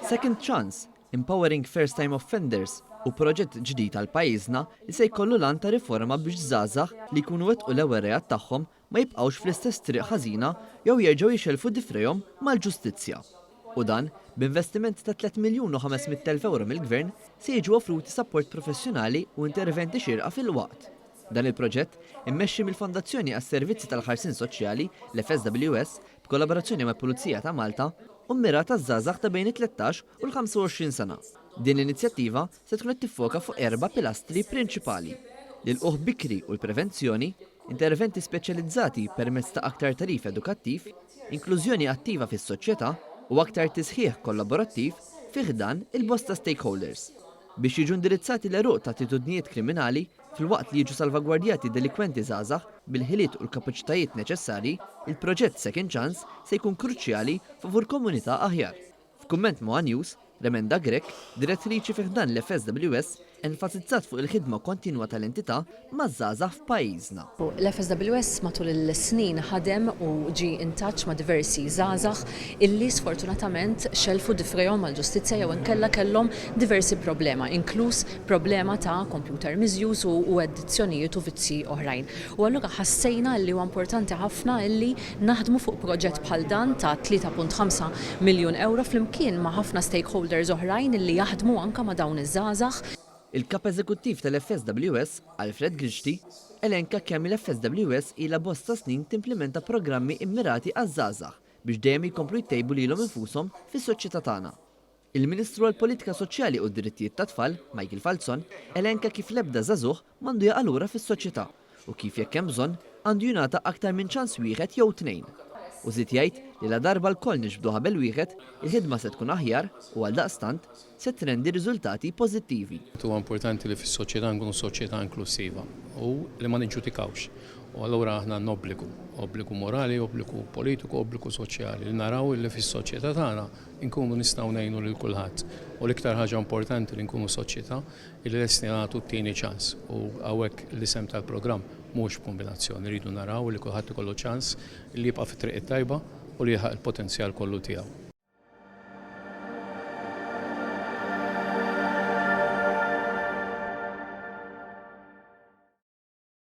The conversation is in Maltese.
Second Chance, Empowering First Time Offenders u proġett ġdid għal pajjiżna li se jkollu lan ta' riforma biex żgħażagħ li jkunu wettqu l-ewwel reat tagħhom ma jibqgħux fl-istess triq ħażina jew jerġgħu jixelfu difrejhom mal-ġustizzja. U dan b'investiment ta' 3,500,000 euro mill-Gvern se jiġu offruti sapport professjonali u interventi xierqa fil-waqt. Dan il-proġett immexxi mill-Fondazzjoni għas-Servizzi tal-Ħarsien Soċjali l-FSWS b'kollaborazzjoni mal-Pulizija ta' Malta u mmirata żgħażagħ ta' bejn it-13 u l-25 sena. Din l-inizjattiva se tkun qed tiffoka fuq 4 pilastri prinċipali: l-ilquh bikri u l-prevenzjoni, interventi speċjalizzati permezz ta' aktar tarif edukattiv, inklużjoni attiva fis-soċjetà u aktar tisħiħ kollaborattiv fih dan il-bosta stakeholders. Biex jiġu indirizzati l-eruq ta' attitudnijiet kriminali filwaqt li jiġu salvagwardjati delikwenti żgħażagħ bil-ħiliet u l-kapaċitajiet neċessarji, il-proġett Second Chance se jkun kruċjali favur komunità aħjar. F'kumment ma' News, Remenda Grek, direttriċi fih dan l-FSWS, enfasizzat fuq il-ħidma kontinwa tal-entità maż-żgħażagħ f'pajjiżna. L-FSWS matul il-snin ħadem u ġi in touch ma' diversi żgħażagħ illi sfortunatament xelfu difrejhom mal-ġustizzja jew inkella kellhom diversi problema, inkluż problema ta' computer misuse u addizzjonijiet u vizzi oħrajn. U allura ħassejna li huwa importanti ħafna illi naħdmu fuq proġett bħal dan ta' 3.5 miljun euro flimkien ma' ħafna stakeholders oħrajn illi jaħdmu anke ma' dawn iż-żgħażagħ. Il-kap eżekuttiv tal-FSWS, Alfred Grixti, elenka kemm il-FSWS ilha bosta snin timplementa programmi immirati għaż-żgħażagħ biex dejjem jkomplu jtejbu lilhom infushom fis-soċjetà tagħna. Il-Ministru għall-Politika Soċjali u d-Drittijiet tat-Tfal, Michael Falzon, elenka kif l-ebda żagħżugħ m'għandu jaqa' lura fis-soċjetà u kif jekk hemm bżonn għandu jingħata aktar minn ċans wieħed jew tnejn. U żied jgħid li la darba l-koll nixbdu ħabel wieħed, il-ħidma se tkun aħjar u għaldaqstant se trendi riżultati pożittivi. Huwa importanti li fis-soċjetà nkunu soċjetà inklusiva u li ma niġġudikawx. U allura aħna obbligu morali, obbligu politiku, obbligu soċjali li naraw li fis-soċjetà tagħna nkunu nistgħu ngħinu lil kulħadd. U l-iktar ħaġa importanti li nkunu soċjetà li lesti nagħtu t-tieni ċans. U hawnhekk l-isem tal-programm mhux kombinazzjoni, rridu naraw li kulħadd ikollu ċans li jibqa' fit-triq it-tajba u li jilħaq il-potenzjal kollu tiegħu.